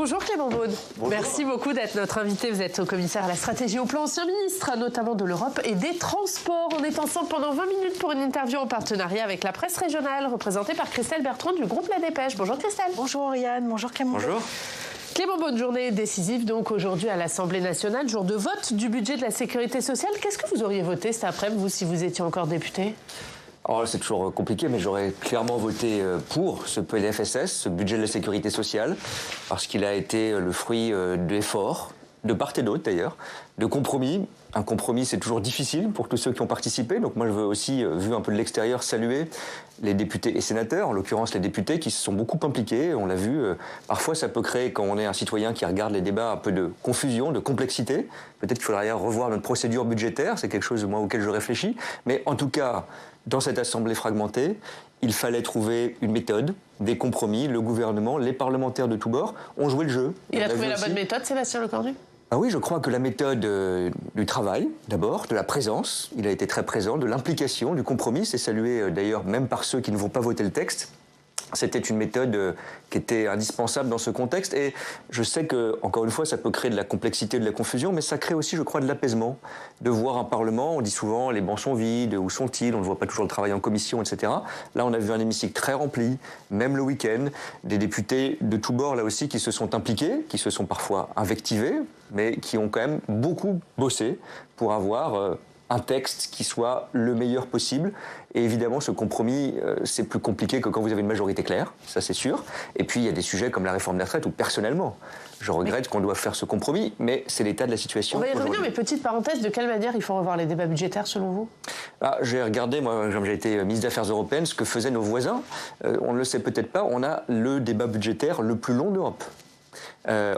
Bonjour Clément Beaune. Merci beaucoup d'être notre invité. Vous êtes au commissaire à la stratégie au plan, ancien ministre, notamment de l'Europe et des Transports. On est ensemble pendant 20 minutes pour une interview en partenariat avec la presse régionale, représentée par Christelle Bertrand du groupe La Dépêche. Bonjour Christelle. Bonjour Oriane, bonjour Clément. Bonjour. Clément Beaune, journée décisive donc aujourd'hui à l'Assemblée nationale, jour de vote du budget de la sécurité sociale. Qu'est-ce que vous auriez voté cet après-midi, vous, si vous étiez encore député ? Alors c'est toujours compliqué, mais j'aurais clairement voté pour ce PLFSS, ce budget de la sécurité sociale, parce qu'il a été le fruit d'efforts, de part et d'autre d'ailleurs, de compromis. Un compromis, c'est toujours difficile pour tous ceux qui ont participé. Donc moi, je veux aussi, vu un peu de l'extérieur, saluer les députés et sénateurs, en l'occurrence les députés qui se sont beaucoup impliqués. On l'a vu, parfois ça peut créer, quand on est un citoyen qui regarde les débats, un peu de confusion, de complexité. Peut-être qu'il faudrait revoir notre procédure budgétaire, c'est quelque chose moi, auquel je réfléchis. Mais en tout cas, dans cette assemblée fragmentée, il fallait trouver une méthode, des compromis. Le gouvernement, les parlementaires de tous bords ont joué le jeu. Il a trouvé la bonne méthode, Sébastien Lecornu ? Ah oui, je crois que la méthode du travail, d'abord, de la présence, il a été très présent, de l'implication, du compromis, c'est salué d'ailleurs même par ceux qui ne vont pas voter le texte. C'était une méthode qui était indispensable dans ce contexte et je sais que, encore une fois, ça peut créer de la complexité, de la confusion, mais ça crée aussi, je crois, de l'apaisement. De voir un Parlement, on dit souvent les bancs sont vides, où sont-ils, on ne voit pas toujours le travail en commission, etc. Là, on a vu un hémicycle très rempli, même le week-end, des députés de tous bords, là aussi, qui se sont impliqués, qui se sont parfois invectivés, mais qui ont quand même beaucoup bossé pour avoir un texte qui soit le meilleur possible. Et évidemment, ce compromis, c'est plus compliqué que quand vous avez une majorité claire, ça c'est sûr. Et puis, il y a des sujets comme la réforme des retraites où, personnellement, je regrette qu'on doive faire ce compromis, mais c'est l'état de la situation. On va y revenir, mais petite parenthèse, de quelle manière il faut revoir les débats budgétaires, selon vous ? J'ai regardé, moi, comme j'ai été ministre des Affaires européennes, ce que faisaient nos voisins. On ne le sait peut-être pas, on a le débat budgétaire le plus long d'Europe.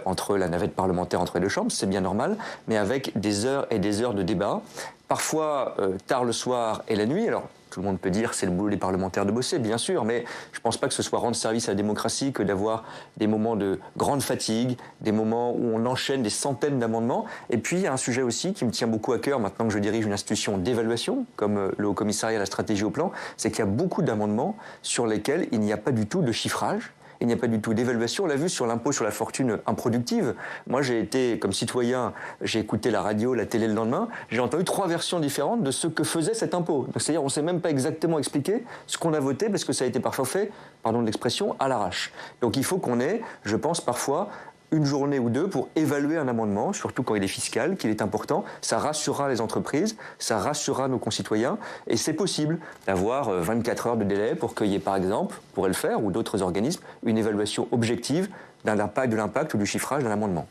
Entre la navette parlementaire entre les deux chambres, c'est bien normal, mais avec des heures et des heures de débat, parfois tard le soir et la nuit. Alors, tout le monde peut dire c'est le boulot des parlementaires de bosser, bien sûr, mais je ne pense pas que ce soit rendre service à la démocratie que d'avoir des moments de grande fatigue, des moments où on enchaîne des centaines d'amendements. Et puis, il y a un sujet aussi qui me tient beaucoup à cœur maintenant que je dirige une institution d'évaluation, comme le Haut Commissariat à la stratégie au plan, c'est qu'il y a beaucoup d'amendements sur lesquels il n'y a pas du tout de chiffrage. Il n'y a pas du tout d'évaluation. On l'a vu sur l'impôt sur la fortune improductive. Moi, j'ai été, comme citoyen, j'ai écouté la radio, la télé le lendemain. J'ai entendu 3 versions différentes de ce que faisait cet impôt. Donc, c'est-à-dire, on ne sait même pas exactement expliquer ce qu'on a voté parce que ça a été parfois fait, pardon de l'expression, à l'arrache. Donc, il faut qu'on ait, je pense, parfois, une journée ou deux pour évaluer un amendement, surtout quand il est fiscal, qu'il est important. Ça rassurera les entreprises, ça rassurera nos concitoyens. Et c'est possible d'avoir 24 heures de délai pour qu'il y ait, par exemple, on pourrait le faire, ou d'autres organismes, une évaluation objective de l'impact ou du chiffrage d'un amendement.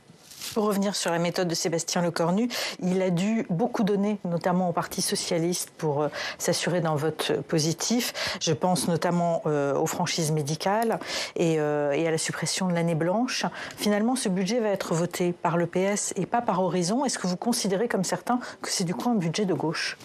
Pour revenir sur la méthode de Sébastien Lecornu, il a dû beaucoup donner, notamment au Parti socialiste, pour s'assurer d'un vote positif. Je pense notamment aux franchises médicales et à la suppression de l'année blanche. Finalement, ce budget va être voté par le PS et pas par Horizon. Est-ce que vous considérez, comme certains, que c'est du coup un budget de gauche ?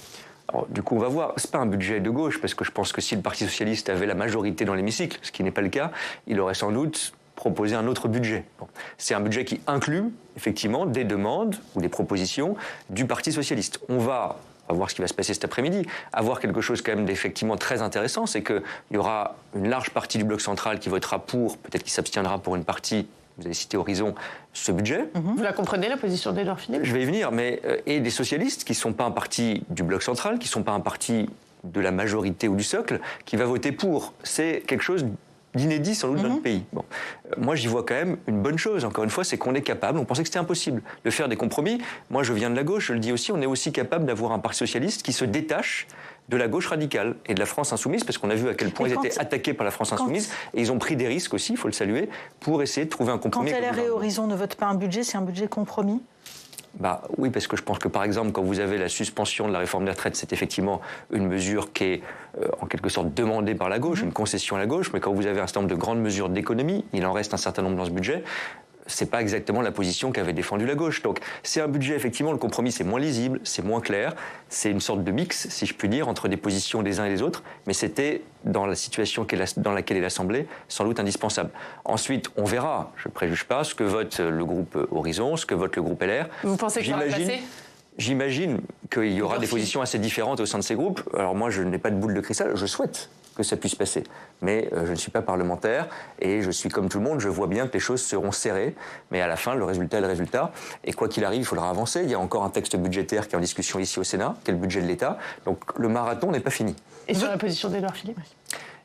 Alors, du coup, on va voir. C'est pas un budget de gauche, parce que je pense que si le Parti socialiste avait la majorité dans l'hémicycle, ce qui n'est pas le cas, il aurait sans doute proposer un autre budget. Bon. C'est un budget qui inclut effectivement des demandes ou des propositions du Parti socialiste. On va voir ce qui va se passer cet après-midi, avoir quelque chose quand même d'effectivement très intéressant, c'est qu'il y aura une large partie du bloc central qui votera pour, peut-être qui s'abstiendra pour une partie, vous avez cité Horizon, ce budget. Vous la comprenez, la position d'Édouard Philippe ? Je vais y venir, mais et des socialistes qui ne sont pas un parti du bloc central, qui ne sont pas un parti de la majorité ou du socle, qui va voter pour. C'est quelque chose d'inédit sans doute dans notre pays. Bon. Moi, j'y vois quand même une bonne chose, encore une fois, c'est qu'on est capable, on pensait que c'était impossible de faire des compromis. Moi, je viens de la gauche, je le dis aussi, on est aussi capable d'avoir un parti socialiste qui se détache de la gauche radicale et de la France insoumise, parce qu'on a vu à quel point ils étaient attaqués par la France insoumise, et ils ont pris des risques aussi, il faut le saluer, pour essayer de trouver un compromis. Quand LR et Horizon ne votent pas un budget, c'est un budget compromis ? Oui, parce que je pense que, par exemple, quand vous avez la suspension de la réforme des retraites, c'est effectivement une mesure qui est, en quelque sorte, demandée par la gauche, une concession à la gauche, mais quand vous avez un certain nombre de grandes mesures d'économie, il en reste un certain nombre dans ce budget, c'est pas exactement la position qu'avait défendue la gauche. Donc, c'est un budget, effectivement, le compromis, c'est moins lisible, c'est moins clair, c'est une sorte de mix, si je puis dire, entre des positions des uns et des autres, mais c'était, dans la situation dans laquelle est l'Assemblée, sans doute indispensable. Ensuite, on verra, je ne préjuge pas, ce que vote le groupe Horizon, ce que vote le groupe LR. Vous pensez que ça va passer ? J'imagine qu'il y aura des positions assez différentes au sein de ces groupes. Alors moi, je n'ai pas de boule de cristal, je souhaite que ça puisse passer. Mais je ne suis pas parlementaire et je suis comme tout le monde, je vois bien que les choses seront serrées, mais à la fin, le résultat est le résultat. Et quoi qu'il arrive, il faudra avancer. Il y a encore un texte budgétaire qui est en discussion ici au Sénat, qui est le budget de l'État. Donc le marathon n'est pas fini. Et sur la position d'Édouard Philippe?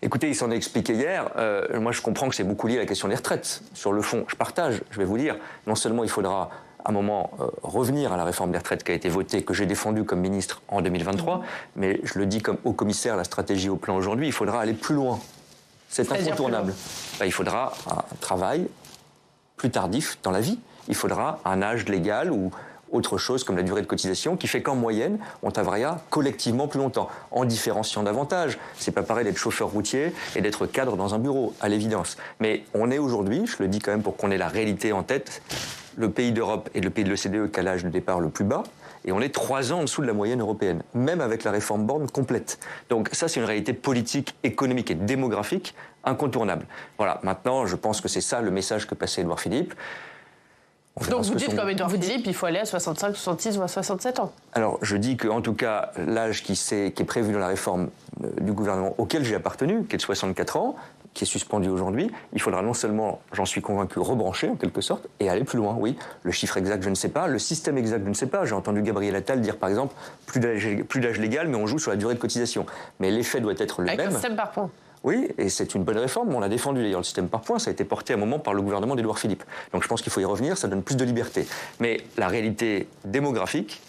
Écoutez, il s'en est expliqué hier. Moi, je comprends que c'est beaucoup lié à la question des retraites. Sur le fond, je partage, je vais vous dire, non seulement il faudra à un moment revenir à la réforme des retraites qui a été votée, que j'ai défendue comme ministre en 2023, mais je le dis comme haut commissaire à la stratégie au plan aujourd'hui, il faudra aller plus loin. C'est incontournable. Il faudra un travail plus tardif dans la vie. Il faudra un âge légal ou autre chose comme la durée de cotisation qui fait qu'en moyenne, on travaillera collectivement plus longtemps, en différenciant davantage. C'est pas pareil d'être chauffeur routier et d'être cadre dans un bureau, à l'évidence. Mais on est aujourd'hui, je le dis quand même pour qu'on ait la réalité en tête, le pays d'Europe et le pays de l'OCDE qui a l'âge de départ le plus bas, et on est 3 ans en dessous de la moyenne européenne, même avec la réforme Borne complète. Donc ça, c'est une réalité politique, économique et démographique incontournable. Voilà, maintenant, je pense que c'est ça le message que passait Édouard Philippe. Donc vous dites comme Édouard Philippe, il faut aller à 65, 66 ou à 67 ans. Alors je dis qu'en tout cas, l'âge qui est prévu dans la réforme du gouvernement auquel j'ai appartenu, qui est de 64 ans, qui est suspendu aujourd'hui, il faudra non seulement, j'en suis convaincu, rebrancher en quelque sorte, et aller plus loin, oui. Le chiffre exact, je ne sais pas. Le système exact, je ne sais pas. J'ai entendu Gabriel Attal dire par exemple, plus d'âge légal, mais on joue sur la durée de cotisation. Mais l'effet doit être le même. Avec un système par points. Oui, et c'est une bonne réforme. On l'a défendu d'ailleurs, le système par points. Ça a été porté à un moment par le gouvernement d'Édouard Philippe. Donc je pense qu'il faut y revenir, ça donne plus de liberté. Mais la réalité démographique,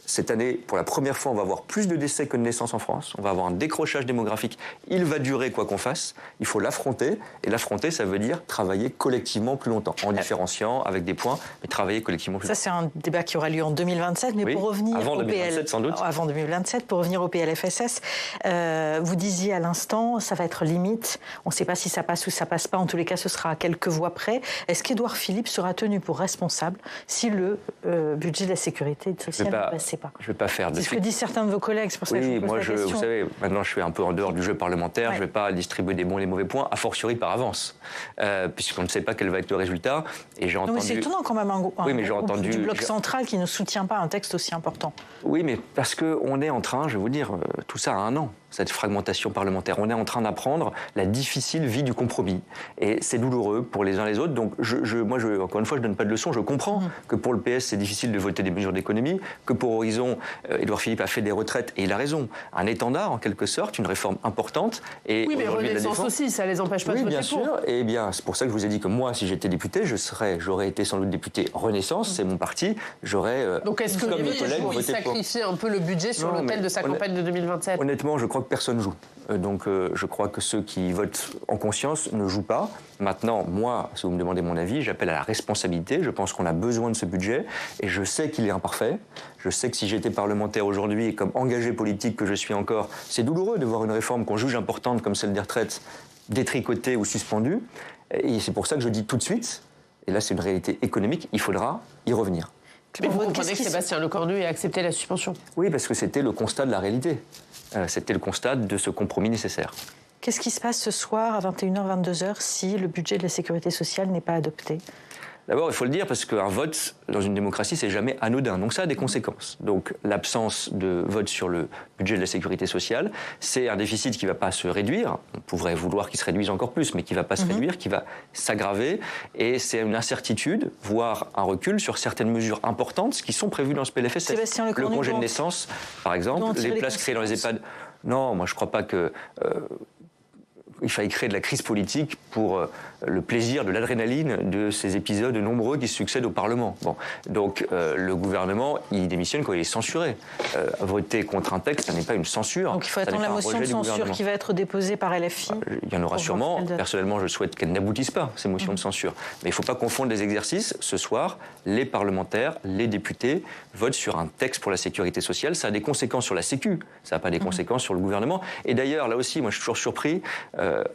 cette année, pour la première fois, on va avoir plus de décès que de naissances en France. On va avoir un décrochage démographique. Il va durer quoi qu'on fasse. Il faut l'affronter. Et l'affronter, ça veut dire travailler collectivement plus longtemps, en différenciant avec des points, mais travailler collectivement plus longtemps. Ça, c'est un débat qui aura lieu en 2027. Mais oui, pour revenir avant 2027, sans doute. Avant 2027, pour revenir au PLFSS, vous disiez à l'instant, ça va être limite. On ne sait pas si ça passe ou ça passe pas. En tous les cas, ce sera à quelques voix près. Est-ce qu'Édouard Philippe sera tenu pour responsable si le budget de la sécurité sociale ne passait pas? Je ne vais pas faire de... C'est ce que disent certains de vos collègues, c'est pour ça que je vous pose la question. Vous savez, maintenant je suis un peu en dehors du jeu parlementaire, je ne vais pas distribuer des bons et des mauvais points, a fortiori par avance, puisqu'on ne sait pas quel va être le résultat. Et j'ai entendu... mais c'est étonnant quand même, un groupe du bloc central qui ne soutient pas un texte aussi important. Oui, mais parce qu'on est en train, je vais vous dire, tout ça a 1 an. Cette fragmentation parlementaire. On est en train d'apprendre la difficile vie du compromis. Et c'est douloureux pour les uns et les autres. Donc, encore une fois, je ne donne pas de leçons. Je comprends que pour le PS, c'est difficile de voter des mesures d'économie, que pour Horizon, Édouard Philippe a fait des retraites, et il a raison. Un étendard, en quelque sorte, une réforme importante. Et oui, mais Renaissance aussi, ça ne les empêche pas de voter pour. Oui, bien sûr. Et bien, c'est pour ça que je vous ai dit que moi, si j'étais député, j'aurais été sans doute député Renaissance, c'est mon parti, j'aurais... Donc, est-ce que vous sacrifiez un peu le budget sur l'autel de sa campagne de 2027 ? Honnêtement, je crois que personne joue. Donc je crois que ceux qui votent en conscience ne jouent pas. Maintenant, moi, si vous me demandez mon avis, j'appelle à la responsabilité. Je pense qu'on a besoin de ce budget et je sais qu'il est imparfait. Je sais que si j'étais parlementaire aujourd'hui et comme engagé politique que je suis encore, c'est douloureux de voir une réforme qu'on juge importante comme celle des retraites détricotée ou suspendue. Et c'est pour ça que je dis tout de suite, et là c'est une réalité économique, il faudra y revenir. Mais vous comprenez que Sébastien Lecornu ait accepté la suspension? Oui, parce que c'était le constat de la réalité. C'était le constat de ce compromis nécessaire. Qu'est-ce qui se passe ce soir à 21h, 22h si le budget de la sécurité sociale n'est pas adopté? D'abord, il faut le dire parce qu'un vote dans une démocratie, c'est jamais anodin. Donc ça a des conséquences. Donc l'absence de vote sur le budget de la sécurité sociale, c'est un déficit qui ne va pas se réduire. On pourrait vouloir qu'il se réduise encore plus, mais qui ne va pas se réduire, qui va s'aggraver. Et c'est une incertitude, voire un recul sur certaines mesures importantes qui sont prévues dans ce PLFSS. Le congé de naissance, par exemple, les places créées dans les EHPAD. Non, moi je ne crois pas que... il fallait créer de la crise politique pour le plaisir de l'adrénaline de ces épisodes nombreux qui succèdent au Parlement. Bon. Donc le gouvernement, il démissionne quand il est censuré. Voter contre un texte, ça n'est pas une censure. Donc il faut attendre la motion de censure qui va être déposée par LFI. Il y en aura sûrement. Personnellement, je souhaite qu'elle n'aboutisse pas, ces motions de censure. Mais il ne faut pas confondre les exercices. Ce soir, les parlementaires, les députés votent sur un texte pour la sécurité sociale. Ça a des conséquences sur la Sécu. Ça n'a pas des conséquences sur le gouvernement. Et d'ailleurs, là aussi, moi je suis toujours surpris,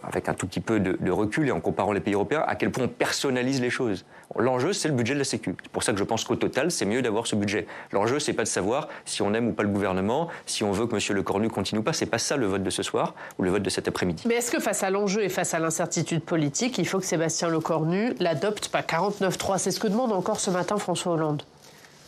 avec un tout petit peu de recul et en comparant les pays européens, à quel point on personnalise les choses. L'enjeu, c'est le budget de la Sécu. C'est pour ça que je pense qu'au total, c'est mieux d'avoir ce budget. L'enjeu, c'est pas de savoir si on aime ou pas le gouvernement, si on veut que M. Lecornu continue ou pas. C'est pas ça le vote de ce soir ou le vote de cet après-midi. Mais est-ce que face à l'enjeu et face à l'incertitude politique, il faut que Sébastien Lecornu l'adopte, pas 49-3? C'est ce que demande encore ce matin François Hollande.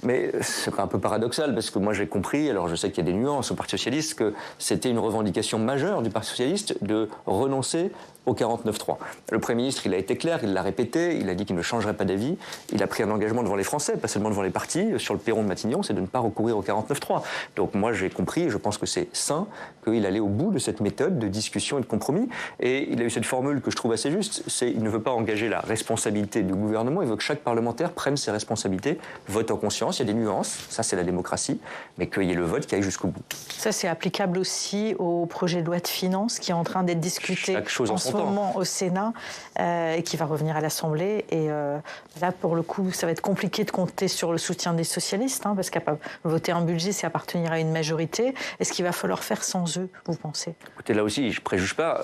Mais c'est un peu paradoxal parce que moi j'ai compris, alors je sais qu'il y a des nuances au Parti socialiste, que c'était une revendication majeure du Parti socialiste de renoncer au 49-3. Le Premier ministre, il a été clair, il l'a répété, il a dit qu'il ne changerait pas d'avis. Il a pris un engagement devant les Français, pas seulement devant les partis, sur le perron de Matignon, c'est de ne pas recourir au 49-3. Donc moi j'ai compris, et je pense que c'est sain, qu'il allait au bout de cette méthode de discussion et de compromis. Et il a eu cette formule que je trouve assez juste, c'est il ne veut pas engager la responsabilité du gouvernement, il veut que chaque parlementaire prenne ses responsabilités, vote en conscience, il y a des nuances, ça c'est la démocratie, mais qu'il y ait le vote qui aille jusqu'au bout. Ça c'est applicable aussi au projet de loi de finances qui est en train d'être discuté en ce moment au Sénat et qui va revenir à l'Assemblée. Et là, pour le coup, ça va être compliqué de compter sur le soutien des socialistes, parce qu'à voter un budget, c'est appartenir à une majorité. Est-ce qu'il va falloir faire sans eux, vous pensez? Écoutez, là aussi, je ne préjuge pas.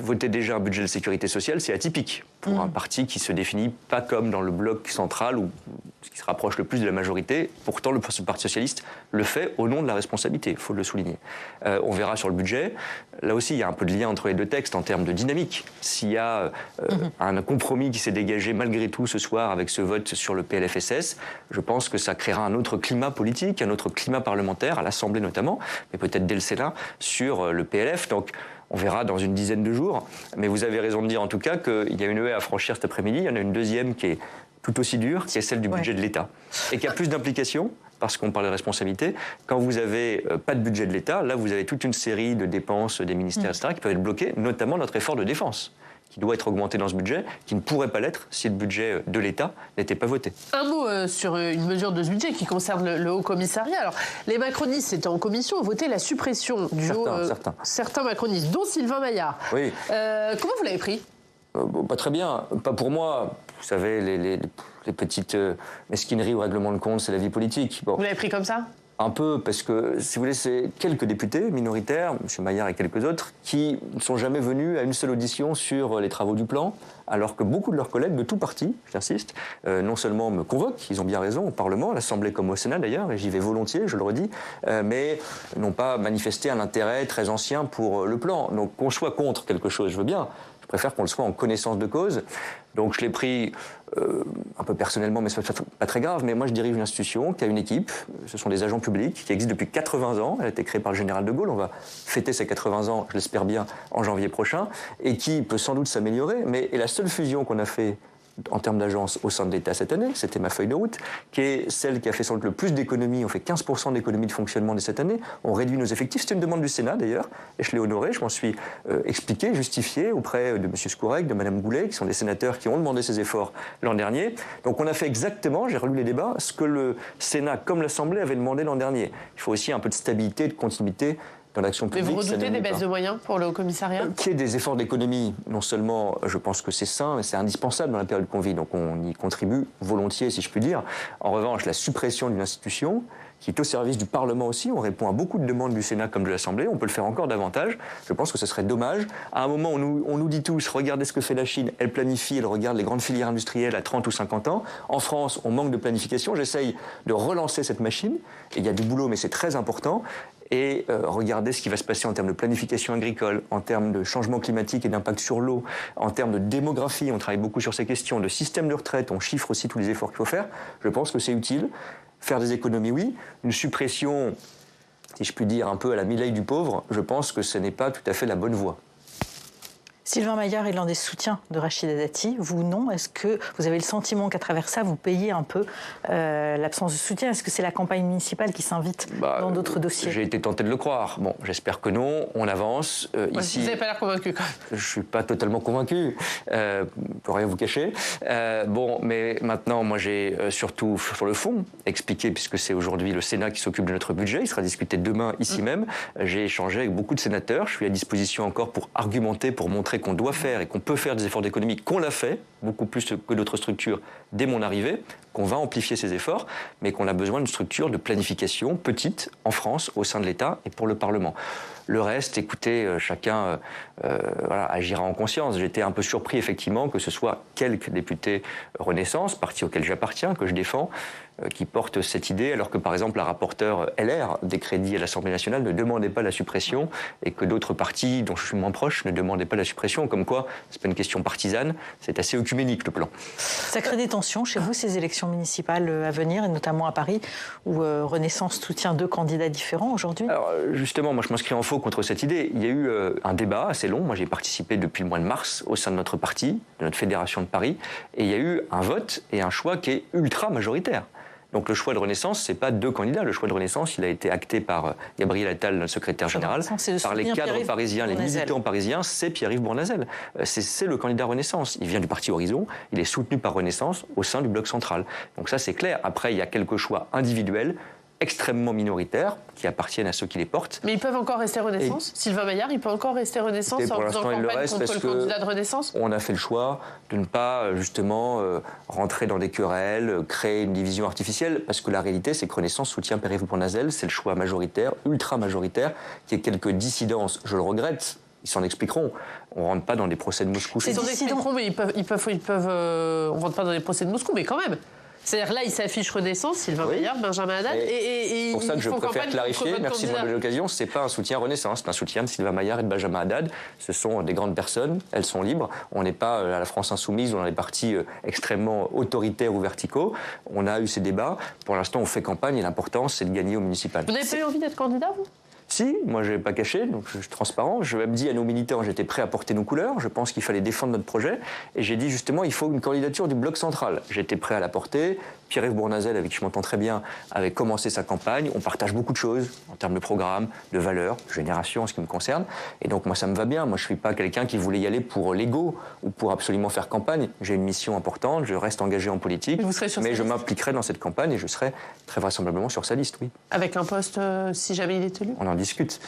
Voter déjà un budget de sécurité sociale, c'est atypique pour un parti qui se définit pas comme dans le bloc central ou ce qui se rapproche le plus de la majorité. Pourtant, le Parti socialiste le fait au nom de la responsabilité, il faut le souligner. On verra sur le budget. Là aussi, il y a un peu de lien entre les deux textes en termes de dynamique. S'il y a un compromis qui s'est dégagé malgré tout ce soir avec ce vote sur le PLFSS, je pense que ça créera un autre climat politique, un autre climat parlementaire, à l'Assemblée notamment, mais peut-être dès le Sénat, sur le PLF. Donc, on verra dans une dizaine de jours. Mais vous avez raison de dire en tout cas qu'il y a une haie à franchir cet après-midi. Il y en a une deuxième qui est tout aussi dure, qui est celle du budget de l'État. Et qui a plus d'implications, parce qu'on parle de responsabilité. Quand vous n'avez pas de budget de l'État, là vous avez toute une série de dépenses des ministères, etc., qui peuvent être bloquées, notamment notre effort de défense, qui doit être augmenté dans ce budget, qui ne pourrait pas l'être si le budget de l'État n'était pas voté. Un mot sur une mesure de ce budget qui concerne le Haut Commissariat. Alors, les macronistes étaient en commission, ont voté la suppression du certains macronistes, dont Sylvain Maillard. Oui. Comment vous l'avez pris? Pas très bien. Pas pour moi. Vous savez, les petites mesquineries ou règlements de compte, c'est la vie politique. Bon. Vous l'avez pris comme ça? Un peu, parce que, si vous voulez, c'est quelques députés minoritaires, M. Maillard et quelques autres, qui ne sont jamais venus à une seule audition sur les travaux du plan, alors que beaucoup de leurs collègues de tout parti, j'insiste, non seulement me convoquent, ils ont bien raison, au Parlement, à l'Assemblée comme au Sénat d'ailleurs, et j'y vais volontiers, je le redis, mais n'ont pas manifesté un intérêt très ancien pour le plan. Donc qu'on soit contre quelque chose, je veux bien. Je préfère qu'on le soit en connaissance de cause. Donc je l'ai pris un peu personnellement, mais ce n'est pas très grave. Mais moi, je dirige une institution qui a une équipe. Ce sont des agents publics qui existent depuis 80 ans. Elle a été créée par le général de Gaulle. On va fêter ses 80 ans, je l'espère bien, en janvier prochain. Et qui peut sans doute s'améliorer. Mais la seule fusion qu'on a fait en termes d'agence au sein de l'État cette année, c'était ma feuille de route, qui est celle qui a fait sans doute le plus d'économies. On fait 15% d'économies de fonctionnement de cette année. On réduit nos effectifs. C'est une demande du Sénat d'ailleurs, et je l'ai honoré. Je m'en suis expliqué, justifié auprès de M. Skourek, de Mme Goulet, qui sont des sénateurs qui ont demandé ces efforts l'an dernier. Donc on a fait exactement, j'ai relu les débats, ce que le Sénat comme l'Assemblée avait demandé l'an dernier. Il faut aussi un peu de stabilité, de continuité dans l'action publique. Mais vous redoutez des baisses de moyens pour le Haut Commissariat? Qu'il y ait des efforts d'économie, non seulement je pense que c'est sain et c'est indispensable dans la période qu'on vit, donc on y contribue volontiers si je puis dire. En revanche, la suppression d'une institution qui est au service du Parlement aussi, on répond à beaucoup de demandes du Sénat comme de l'Assemblée, on peut le faire encore davantage. Je pense que ce serait dommage. À un moment, on nous dit tous, regardez ce que fait la Chine, elle planifie, elle regarde les grandes filières industrielles à 30 ou 50 ans. En France, on manque de planification. J'essaye de relancer cette machine. Et il y a du boulot, mais c'est très important. Et regardez ce qui va se passer en termes de planification agricole, en termes de changement climatique et d'impact sur l'eau, en termes de démographie, on travaille beaucoup sur ces questions, de système de retraite, on chiffre aussi tous les efforts qu'il faut faire. Je pense que c'est utile. Faire des économies, oui. Une suppression, si je puis dire, un peu à la Mireille du pauvre, je pense que ce n'est pas tout à fait la bonne voie. Sylvain Maillard est l'un des soutiens de Rachida Dati. Vous, non? Est-ce que vous avez le sentiment qu'à travers ça, vous payez un peu l'absence de soutien? Est-ce que c'est la campagne municipale qui s'invite dans d'autres dossiers? J'ai été tenté de le croire. Bon, j'espère que non. On avance. Ici, vous n'avez pas l'air convaincu quand même. Je ne suis pas totalement convaincu. Pour rien vous cacher. Bon, mais maintenant, moi, j'ai surtout sur le fond expliqué, puisque c'est aujourd'hui le Sénat qui s'occupe de notre budget. Il sera discuté demain ici même. J'ai échangé avec beaucoup de sénateurs. Je suis à disposition encore pour argumenter, pour montrer qu'on doit faire et qu'on peut faire des efforts d'économie, qu'on l'a fait, beaucoup plus que d'autres structures dès mon arrivée, qu'on va amplifier ces efforts, mais qu'on a besoin d'une structure de planification petite en France, au sein de l'État et pour le Parlement. Le reste, écoutez, chacun agira en conscience. J'étais un peu surpris, effectivement, que ce soit quelques députés Renaissance, parti auquel j'appartiens, que je défends, qui portent cette idée, alors que, par exemple, la rapporteure LR des crédits à l'Assemblée nationale ne demandait pas la suppression et que d'autres partis, dont je suis moins proche, ne demandaient pas la suppression. l'impression, comme quoi c'est pas une question partisane, c'est assez œcuménique le plan. Ça crée des tensions chez vous, ces élections municipales à venir, et notamment à Paris, où Renaissance soutient 2 candidats différents aujourd'hui? Alors justement, moi je m'inscris en faux contre cette idée. Il y a eu un débat assez long, moi j'ai participé depuis le mois de mars au sein de notre parti, de notre fédération de Paris, et il y a eu un vote et un choix qui est ultra majoritaire. Donc le choix de Renaissance, c'est pas 2 candidats. Le choix de Renaissance, il a été acté par Gabriel Attal, notre secrétaire général, par les cadres parisiens, les militants parisiens, c'est Pierre-Yves Bournazel. C'est le candidat Renaissance. Il vient du parti Horizon, il est soutenu par Renaissance au sein du bloc central. Donc ça, c'est clair. Après, il y a quelques choix individuels, extrêmement minoritaires, qui appartiennent à ceux qui les portent. Mais ils peuvent encore rester Renaissance. Sylvain Maillard, il peut encore rester Renaissance en faisant campagne contre le candidat de Renaissance. On a fait le choix de ne pas justement rentrer dans des querelles, créer une division artificielle, parce que la réalité, c'est que Renaissance soutient Pierre-Yves Bournazel. C'est le choix majoritaire, ultra majoritaire, qui est quelques dissidences. Je le regrette. Ils s'en expliqueront. On ne rentre pas dans des procès de Moscou. Ils s'en expliqueront, mais on ne rentre pas dans des procès de Moscou, mais quand même. C'est-à-dire là, il s'affiche Renaissance, Sylvain Maillard, Benjamin Haddad, et pour ça que je préfère clarifier, merci de me donner l'occasion, c'est pas un soutien Renaissance, c'est un soutien de Sylvain Maillard et de Benjamin Haddad. Ce sont des grandes personnes, elles sont libres. On n'est pas à la France insoumise ou dans les partis extrêmement autoritaires ou verticaux. On a eu ces débats. Pour l'instant, on fait campagne et l'important, c'est de gagner au municipal. Vous n'avez pas eu envie d'être candidat, vous ? Si, moi je ne l'ai pas caché, donc je suis transparent. Je me dis à nos militants, j'étais prêt à porter nos couleurs, je pense qu'il fallait défendre notre projet. Et j'ai dit justement, il faut une candidature du bloc central. J'étais prêt à la porter. Pierre-Yves Bournazel, avec qui je m'entends très bien, avait commencé sa campagne. On partage beaucoup de choses en termes de programme, de valeurs, de génération en ce qui me concerne. Et donc moi ça me va bien. Moi je ne suis pas quelqu'un qui voulait y aller pour l'ego ou pour absolument faire campagne. J'ai une mission importante, je reste engagé en politique. Mais je m'impliquerai dans cette campagne et je serai très vraisemblablement sur sa liste, oui. Avec un poste, si jamais il est élu ? On en discute.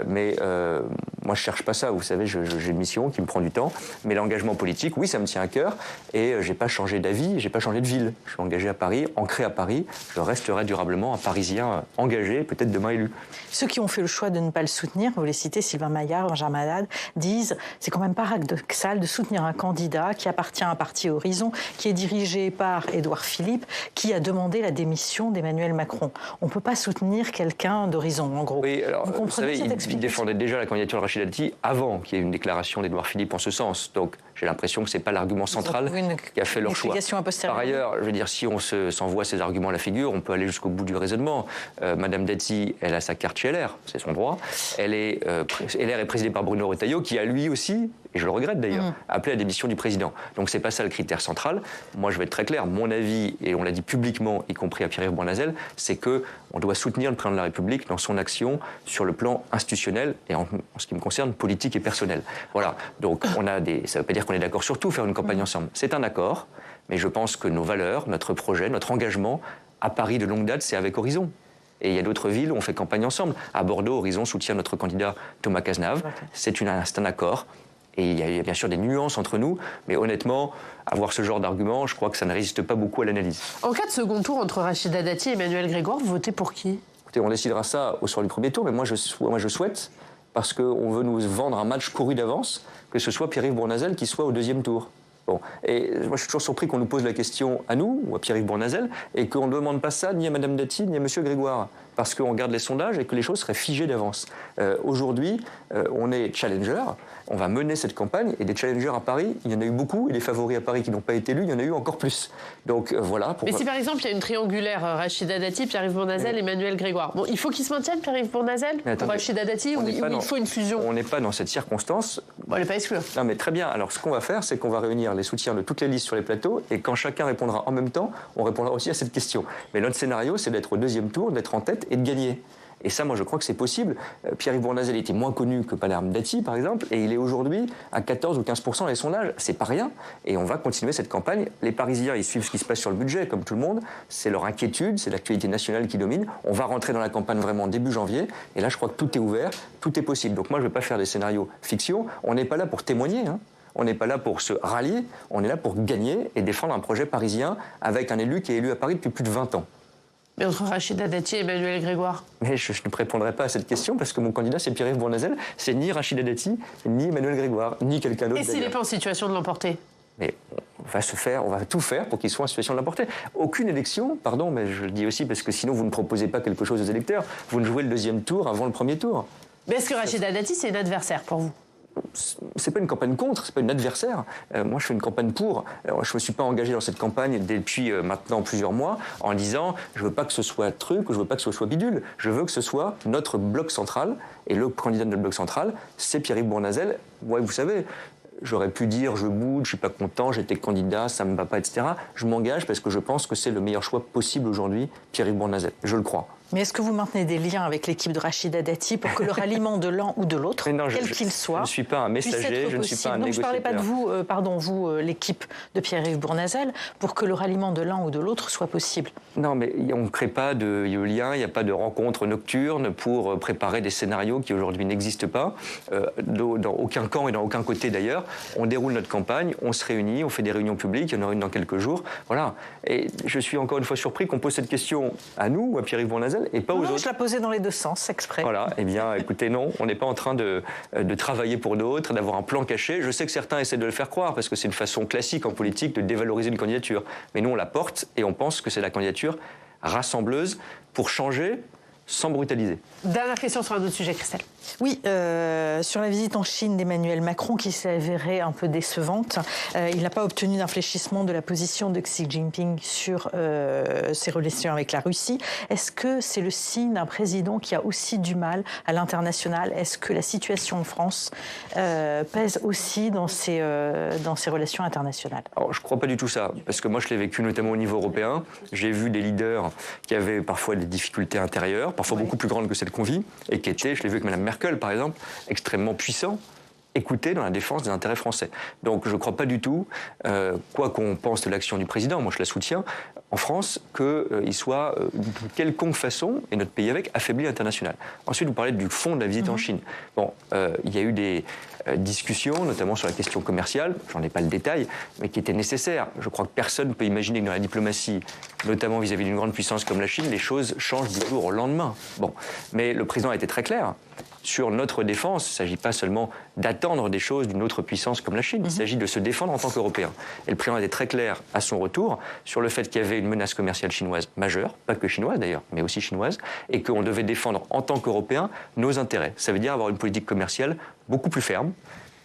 Mais moi, je ne cherche pas ça. Vous savez, j'ai une mission qui me prend du temps. Mais l'engagement politique, oui, ça me tient à cœur. Et je n'ai pas changé d'avis, je n'ai pas changé de ville. Je suis engagé à Paris, ancré à Paris. Je resterai durablement un Parisien engagé, peut-être demain élu. Ceux qui ont fait le choix de ne pas le soutenir, vous les citez, Sylvain Maillard, Benjamin Haddad, disent c'est quand même paradoxal de soutenir un candidat qui appartient à un parti Horizon, qui est dirigé par Édouard Philippe, qui a demandé la démission d'Emmanuel Macron. On ne peut pas soutenir quelqu'un d'Horizon, en gros. Oui, alors, vous savez, il défendait déjà la candidature de Rachida Dati avant qu'il y ait une déclaration d'Édouard Philippe en ce sens. Donc, j'ai l'impression que ce n'est pas l'argument central qui a fait leur choix. Par ailleurs, je veux dire, si on s'envoie ces arguments à la figure, on peut aller jusqu'au bout du raisonnement. Madame Dati, elle a sa carte chez LR, c'est son droit. LR est présidée par Bruno Retailleau, qui a lui aussi, et je le regrette d'ailleurs, appelé à la démission du président. Donc c'est pas ça le critère central. Moi, je vais être très clair. Mon avis, et on l'a dit publiquement, y compris à Pierre-Yves Bournazel, c'est qu'on doit soutenir le président de la République dans son action sur le plan institutionnel et en ce qui me concerne, politique et personnel. Voilà. Donc ça ne veut pas dire qu'on est d'accord sur tout, faire une campagne ensemble. C'est un accord, mais je pense que nos valeurs, notre projet, notre engagement à Paris de longue date, c'est avec Horizon. Et il y a d'autres villes où on fait campagne ensemble. À Bordeaux, Horizon soutient notre candidat Thomas Cazenave. C'est un accord. Et il y a bien sûr des nuances entre nous, mais honnêtement, avoir ce genre d'argument, je crois que ça ne résiste pas beaucoup à l'analyse. En cas de second tour entre Rachida Dati et Emmanuel Grégoire, vous votez pour qui ? Écoutez, on décidera ça au soir du premier tour, mais moi je souhaite, parce qu'on veut nous vendre un match couru d'avance, que ce soit Pierre-Yves Bournazel qui soit au deuxième tour. Bon. Et moi, je suis toujours surpris qu'on nous pose la question à nous, ou à Pierre-Yves Bournazel, et qu'on ne demande pas ça ni à Mme Dati, ni à M. Grégoire, parce qu'on regarde les sondages et que les choses seraient figées d'avance. Aujourd'hui, on est challenger, on va mener cette campagne, et des challengers à Paris, il y en a eu beaucoup, et des favoris à Paris qui n'ont pas été élus, il y en a eu encore plus. Donc voilà. Mais si par exemple, il y a une triangulaire, Rachida Dati, Pierre-Yves Bournazel, Emmanuel Grégoire, bon, il faut qu'ils se maintiennent, Pierre-Yves Bournazel, ou Rachida Dati, ou il faut une fusion ? On n'est pas dans cette circonstance. Bon, elle n'est pas exclue. Non, mais très bien. Alors, ce qu'on va faire, c'est qu'on va réunir les soutiens de toutes les listes sur les plateaux, et quand chacun répondra en même temps, on répondra aussi à cette question. Mais notre scénario, c'est d'être au deuxième tour, d'être en tête et de gagner. Et ça, moi, je crois que c'est possible. Pierre-Yves Bournazel était moins connu que Mme Dati, par exemple, et il est aujourd'hui à 14 ou 15% dans les sondages. C'est pas rien. Et on va continuer cette campagne. Les Parisiens, ils suivent ce qui se passe sur le budget, comme tout le monde. C'est leur inquiétude, c'est l'actualité nationale qui domine. On va rentrer dans la campagne vraiment début janvier. Et là, je crois que tout est ouvert, tout est possible. Donc moi, je ne vais pas faire des scénarios fiction. On n'est pas là pour témoigner, hein. On n'est pas là pour se rallier. On est là pour gagner et défendre un projet parisien avec un élu qui est élu à Paris depuis plus de 20 ans. Mais entre Rachida Dati et Emmanuel Grégoire ? Mais je ne répondrai pas à cette question parce que mon candidat, c'est Pierre-Yves Bournazel. C'est ni Rachida Dati, ni Emmanuel Grégoire, ni quelqu'un d'autre. Et s'il n'est pas en situation de l'emporter ? Mais on va tout faire pour qu'il soit en situation de l'emporter. Aucune élection, pardon, mais je le dis aussi parce que sinon vous ne proposez pas quelque chose aux électeurs. Vous ne jouez le deuxième tour avant le premier tour. Mais est-ce que Rachida Dati, c'est une adversaire pour vous ? c'est pas une campagne contre, c'est pas une adversaire. Moi, je fais une campagne pour. Alors, je me suis pas engagé dans cette campagne depuis maintenant plusieurs mois en disant je veux pas que ce soit truc ou je veux pas que ce soit bidule. Je veux que ce soit notre bloc central et le candidat de notre bloc central, c'est Pierre-Yves Bournazel. Ouais, vous savez. J'aurais pu dire je boude, je suis pas content, j'étais candidat, ça me va pas, etc. Je m'engage parce que je pense que c'est le meilleur choix possible aujourd'hui, Pierre-Yves Bournazel. Je le crois. Mais est-ce que vous maintenez des liens avec l'équipe de Rachida Dati pour que le ralliement de l'un ou de l'autre, quel qu'il soit, je ne suis pas un messager, je ne suis pas un négociateur. Donc je ne parlais pas de vous, vous, l'équipe de Pierre-Yves Bournazel, pour que le ralliement de l'un ou de l'autre soit possible. Non, mais on ne crée pas de lien, il n'y a pas de rencontres nocturnes pour préparer des scénarios qui aujourd'hui n'existent pas, dans aucun camp et dans aucun côté d'ailleurs. On déroule notre campagne, on se réunit, on fait des réunions publiques, il y en aura une dans quelques jours. Voilà. Et je suis encore une fois surpris qu'on pose cette question à nous ou à Pierre-Yves Bournazel et pas aux autres. Je la posais dans les deux sens, exprès. Voilà, eh bien, écoutez, non, on n'est pas en train de travailler pour d'autres, d'avoir un plan caché. Je sais que certains essaient de le faire croire, parce que c'est une façon classique en politique de dévaloriser une candidature. Mais nous, on la porte et on pense que c'est la candidature rassembleuse pour changer sans brutaliser. Dernière question sur un autre sujet, Christelle. Oui, sur la visite en Chine d'Emmanuel Macron qui s'est avérée un peu décevante. Il n'a pas obtenu d'infléchissement de la position de Xi Jinping sur ses relations avec la Russie. Est-ce que c'est le signe d'un président qui a aussi du mal à l'international? Est-ce que la situation en France pèse aussi dans ses relations internationales? Alors, je ne crois pas du tout ça, parce que moi je l'ai vécu notamment au niveau européen. J'ai vu des leaders qui avaient parfois des difficultés intérieures, parfois beaucoup plus grandes que celles qu'on vit, et qui étaient, je l'ai vu avec Mme Merkel par exemple, extrêmement puissants, écoutés dans la défense des intérêts français. Donc je ne crois pas du tout, quoi qu'on pense de l'action du président, moi je la soutiens, en France, qu'il soit de quelconque façon, et notre pays avec, affaibli à l'international. Ensuite, vous parlez du fond de la visite en Chine. Bon, il y a eu des discussions, notamment sur la question commerciale, j'en ai pas le détail, mais qui étaient nécessaires. Je crois que personne ne peut imaginer que dans la diplomatie, notamment vis-à-vis d'une grande puissance comme la Chine, les choses changent du jour au lendemain. Bon, mais le président a été très clair. Sur notre défense, il ne s'agit pas seulement d'attendre des choses d'une autre puissance comme la Chine, il s'agit de se défendre en tant qu'Européens. Et le président était très clair à son retour sur le fait qu'il y avait une menace commerciale chinoise majeure, pas que chinoise d'ailleurs, mais aussi chinoise, et qu'on devait défendre en tant qu'Européens nos intérêts. Ça veut dire avoir une politique commerciale beaucoup plus ferme,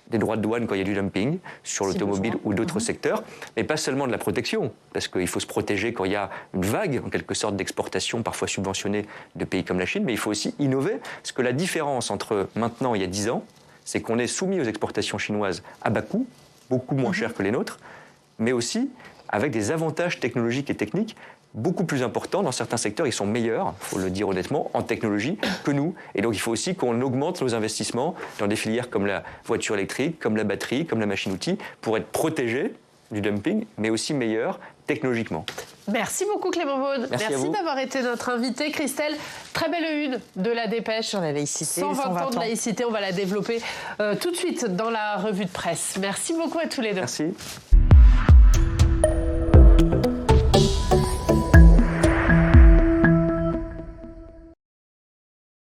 des droits de douane quand il y a du dumping sur l'automobile ou d'autres secteurs, mais pas seulement de la protection, parce qu'il faut se protéger quand il y a une vague, en quelque sorte, d'exportation, parfois subventionnée, de pays comme la Chine, mais il faut aussi innover, parce que la différence entre maintenant et il y a 10 ans, c'est qu'on est soumis aux exportations chinoises à bas coût, beaucoup moins chères que les nôtres, mais aussi avec des avantages technologiques et techniques beaucoup plus importants. Dans certains secteurs, ils sont meilleurs, il faut le dire honnêtement, en technologie que nous. Et donc, il faut aussi qu'on augmente nos investissements dans des filières comme la voiture électrique, comme la batterie, comme la machine-outil, pour être protégés du dumping, mais aussi meilleurs technologiquement. Merci beaucoup Clément Beaune. Merci d'avoir été notre invité. Christelle, très belle une de la dépêche. Sur la laïcité. 120 ans de laïcité, on va la développer tout de suite dans la revue de presse. Merci beaucoup à tous les deux. Merci.